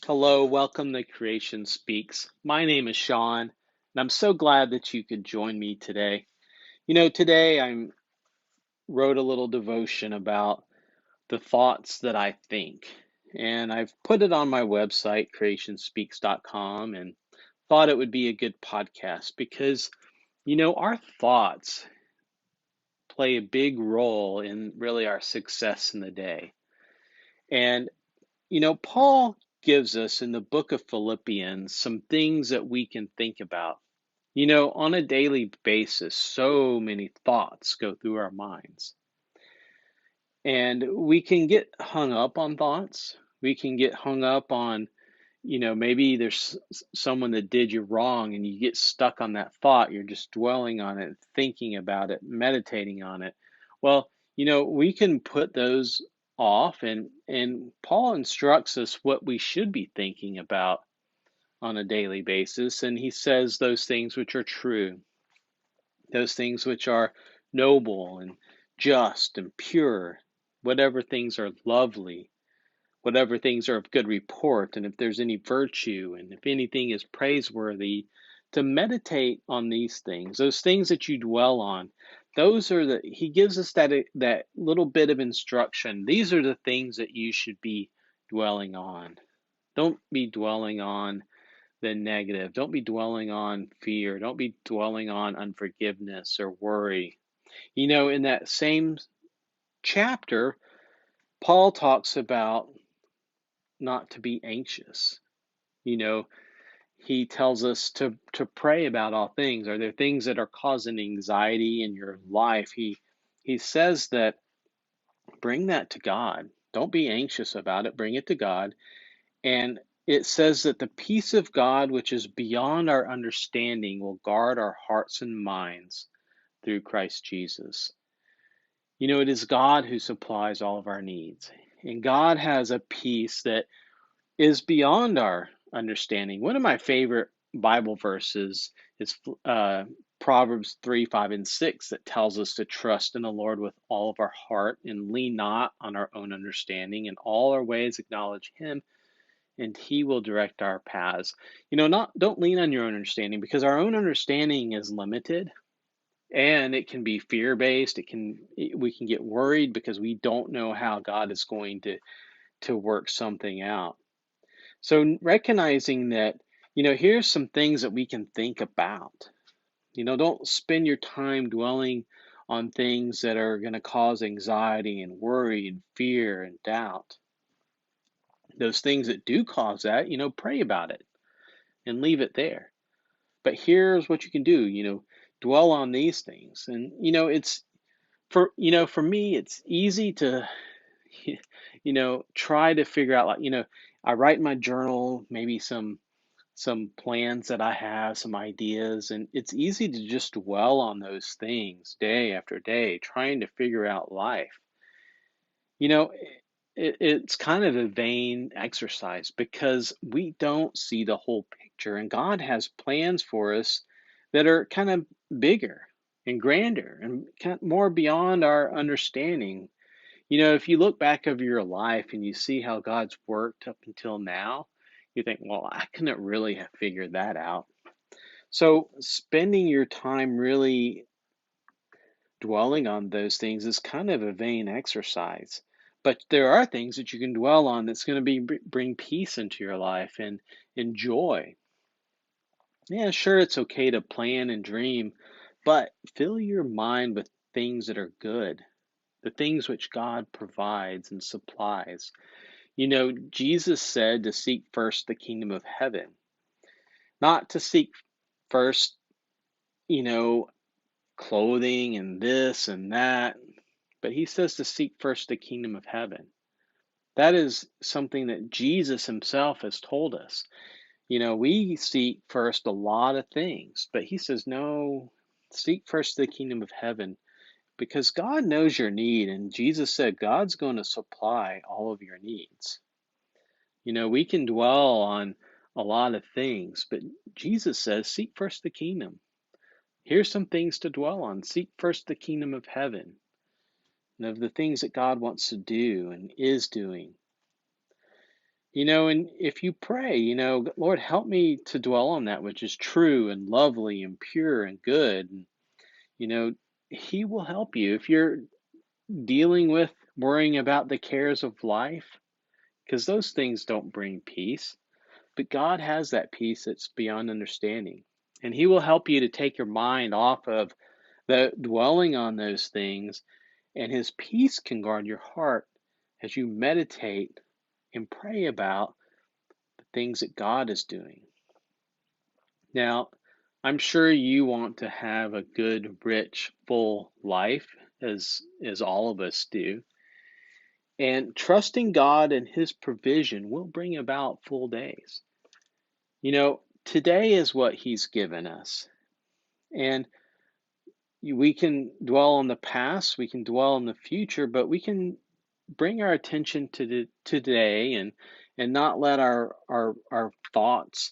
Hello, welcome to Creation Speaks. My name is Sean, and I'm so glad that you could join me today. Today I wrote a little devotion about the thoughts that I think, and I've put it on my website, creationspeaks.com, and thought it would be a good podcast because, our thoughts play a big role in really our success in the day. And Paul gives us in the book of Philippians some things that we can think about. On a daily basis, so many thoughts go through our minds. And we can get hung up on thoughts. We can get hung up on, maybe there's someone that did you wrong and you get stuck on that thought. You're just dwelling on it, thinking about it, meditating on it. Well, we can put those off and Paul instructs us what we should be thinking about on a daily basis. And he says those things which are true, those things which are noble and just and pure, whatever things are lovely, whatever things are of good report, and if there's any virtue, and if anything is praiseworthy, to meditate on these things, those things that you dwell on. Those are he gives us that little bit of instruction. These are the things that you should be dwelling on. Don't be dwelling on the negative. Don't be dwelling on fear. Don't be dwelling on unforgiveness or worry. In that same chapter, Paul talks about not to be anxious. You know, he tells us to pray about all things. Are there things that are causing anxiety in your life? He says that bring that to God. Don't be anxious about it. Bring it to God. And it says that the peace of God, which is beyond our understanding, will guard our hearts and minds through Christ Jesus. It is God who supplies all of our needs. And God has a peace that is beyond our understanding. One of my favorite Bible verses is Proverbs 3, 5, and 6 that tells us to trust in the Lord with all of our heart and lean not on our own understanding. In all our ways acknowledge Him, and He will direct our paths. Don't lean on your own understanding, because our own understanding is limited and it can be fear based. We can get worried because we don't know how God is going to work something out. So recognizing that, here's some things that we can think about. Don't spend your time dwelling on things that are going to cause anxiety and worry and fear and doubt. Those things that do cause that, pray about it and leave it there. But here's what you can do, dwell on these things. And, it's for me, it's easy to, try to figure out, like, I write in my journal, maybe some plans that I have, some ideas, and it's easy to just dwell on those things day after day, trying to figure out life. You know, it's kind of a vain exercise because we don't see the whole picture, and God has plans for us that are kind of bigger and grander and kind of more beyond our understanding. If you look back over your life and you see how God's worked up until now, you think, well, I couldn't really have figured that out. So, spending your time really dwelling on those things is kind of a vain exercise. But there are things that you can dwell on that's going to bring peace into your life and joy. Yeah, sure, it's okay to plan and dream, but fill your mind with things that are good, the things which God provides and supplies. Jesus said to seek first the kingdom of heaven, not to seek first, you know, clothing and this and that, but he says to seek first the kingdom of heaven. That is something that Jesus himself has told us. We seek first a lot of things, but he says, no, seek first the kingdom of heaven, because God knows your need. And Jesus said, God's going to supply all of your needs. We can dwell on a lot of things, but Jesus says, seek first the kingdom. Here's some things to dwell on. Seek first the kingdom of heaven and of the things that God wants to do and is doing. And if you pray, Lord, help me to dwell on that which is true and lovely and pure and good. And, you know, He will help you. If you're dealing with worrying about the cares of life, because those things don't bring peace, but God has that peace that's beyond understanding. And He will help you to take your mind off of the dwelling on those things, and His peace can guard your heart as you meditate and pray about the things that God is doing. Now, I'm sure you want to have a good, rich, full life, as all of us do. And trusting God and His provision will bring about full days. Today is what He's given us. And we can dwell on the past, we can dwell on the future, but we can bring our attention to today, and not let our thoughts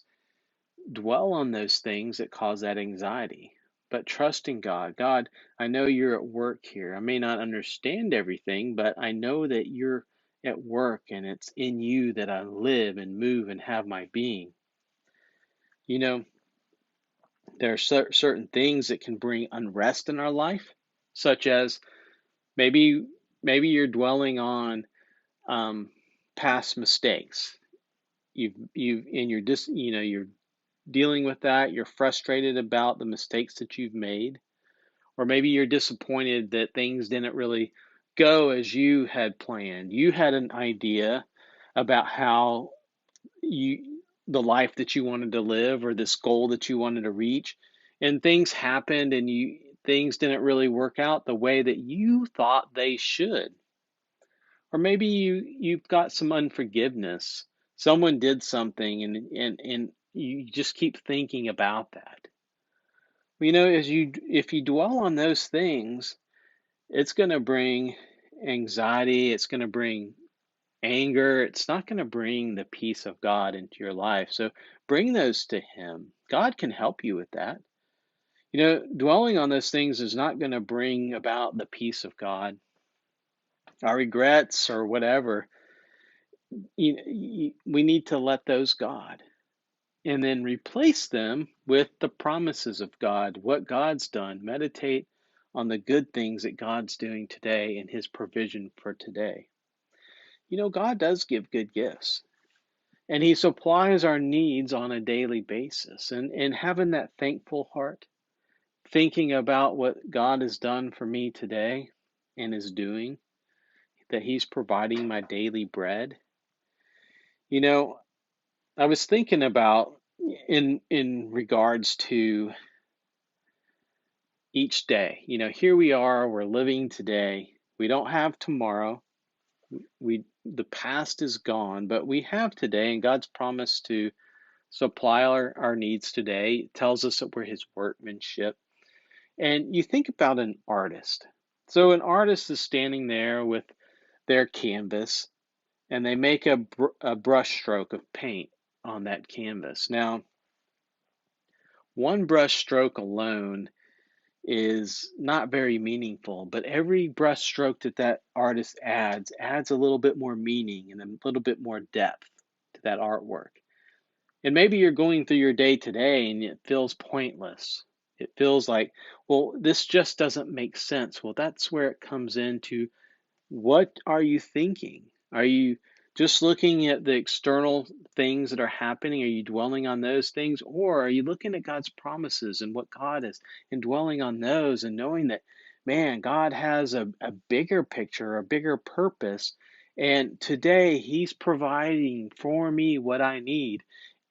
dwell on those things that cause that anxiety, but trusting God. God, I know you're at work here. I may not understand everything, but I know that you're at work, and it's in you that I live and move and have my being. You know, there are certain things that can bring unrest in our life, such as maybe you're dwelling on um, past mistakes. You've and you're just you're dealing with that. You're frustrated about the mistakes that you've made, or maybe you're disappointed that things didn't really go as you had planned. You had an idea about how you the life that you wanted to live, or this goal that you wanted to reach, and things happened, and you things didn't really work out the way that you thought they should. Or maybe you've got some unforgiveness. Someone did something, and you just keep thinking about that. As if you dwell on those things, it's going to bring anxiety, it's going to bring anger, it's not going to bring the peace of God into your life. So bring those to Him. God can help you with that. Dwelling on those things is not going to bring about the peace of God. Our regrets or whatever, we need to let those God, and then replace them with the promises of God, what God's done. Meditate on the good things that God's doing today and His provision for today. God does give good gifts, and He supplies our needs on a daily basis. And having that thankful heart, thinking about what God has done for me today and is doing, that He's providing my daily bread. You know, I was thinking about in regards to each day. Here we are, we're living today. We don't have tomorrow. The past is gone, but we have today, and God's promised to supply our needs today. It tells us that we're His workmanship. And you think about an artist. So an artist is standing there with their canvas, and they make a brush stroke of paint on that canvas. Now, one brush stroke alone is not very meaningful, but every brush stroke that artist adds a little bit more meaning and a little bit more depth to that artwork. And maybe you're going through your day today and it feels pointless. It feels like, well, this just doesn't make sense. Well, that's where it comes into, what are you thinking? Are you just looking at the external things that are happening? Are you dwelling on those things? Or are you looking at God's promises and what God is, and dwelling on those, and knowing that, man, God has a bigger picture, a bigger purpose. And today He's providing for me what I need.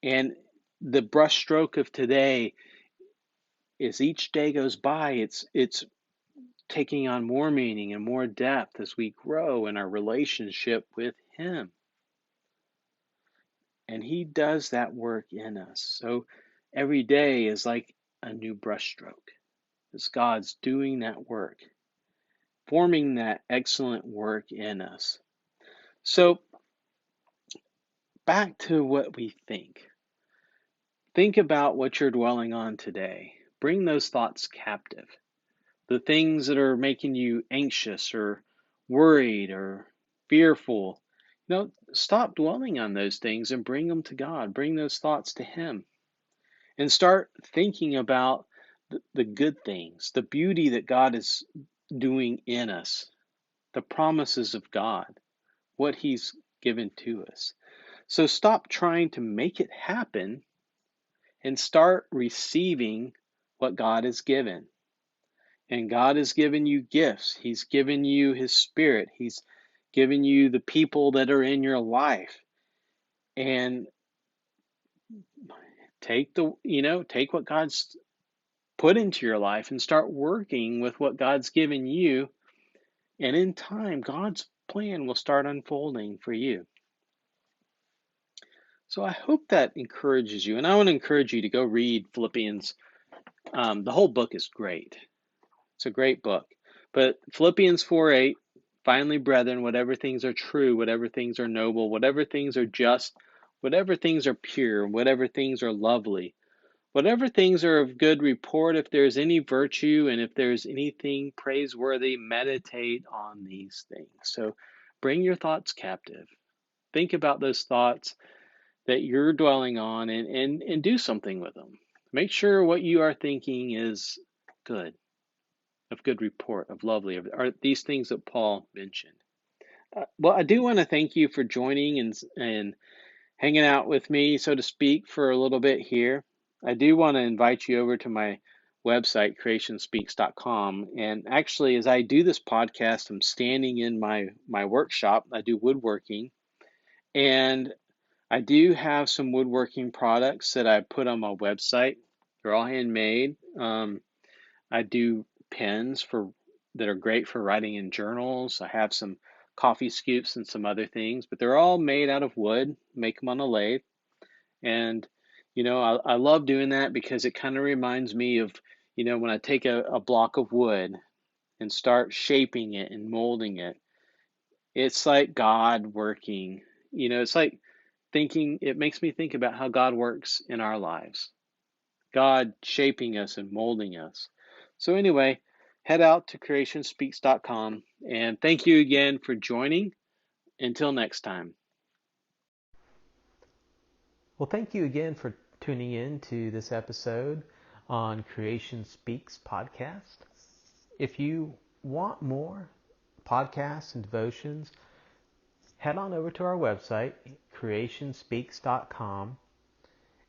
And the brushstroke of today, as each day goes by, it's taking on more meaning and more depth as we grow in our relationship with Him. And He does that work in us. So every day is like a new brushstroke. It's God's doing that work, forming that excellent work in us. So back to what we think. Think about what you're dwelling on today. Bring those thoughts captive. The things that are making you anxious or worried or fearful. stop dwelling on those things and bring them to God. Bring those thoughts to Him and start thinking about the good things, the beauty that God is doing in us, the promises of God, what He's given to us. So stop trying to make it happen and start receiving what God has given. And God has given you gifts. He's given you His Spirit. He's given you the people that are in your life. And take what God's put into your life and start working with what God's given you. And in time, God's plan will start unfolding for you. So I hope that encourages you. And I want to encourage you to go read Philippians. The whole book is great. It's a great book. But Philippians 4:8, finally, brethren, whatever things are true, whatever things are noble, whatever things are just, whatever things are pure, whatever things are lovely, whatever things are of good report, if there is any virtue and if there is anything praiseworthy, meditate on these things. So bring your thoughts captive. Think about those thoughts that you're dwelling on and do something with them. Make sure what you are thinking is good, of good report, of lovely, are these things that Paul mentioned. Well, I do want to thank you for joining and hanging out with me, so to speak, for a little bit here. I do want to invite you over to my website, creationspeaks.com. And actually, as I do this podcast, I'm standing in my workshop. I do woodworking. And I do have some woodworking products that I put on my website. They're all handmade. I do pens that are great for writing in journals. I have some coffee scoops and some other things, but they're all made out of wood. Make them on a lathe. And, I love doing that because it kind of reminds me of, when I take a block of wood and start shaping it and molding it, it's like God working. It's like it makes me think about how God works in our lives. God shaping us and molding us. So anyway, head out to creationspeaks.com and thank you again for joining. Until next time. Well, thank you again for tuning in to this episode on Creation Speaks podcast. If you want more podcasts and devotions, head on over to our website, creationspeaks.com.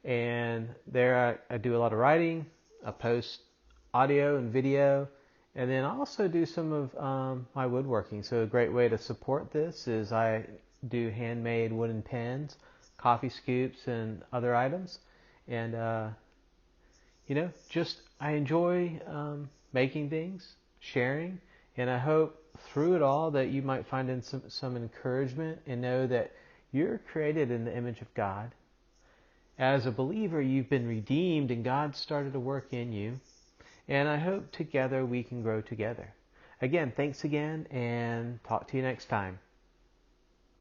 And there I do a lot of writing. I post audio and video. And then I also do some of my woodworking. So a great way to support this is I do handmade wooden pens, coffee scoops, and other items. And, I enjoy making things, sharing. And I hope through it all that you might find some encouragement and know that you're created in the image of God. As a believer, you've been redeemed and God started to work in you. And I hope together we can grow together. Again, thanks again and talk to you next time.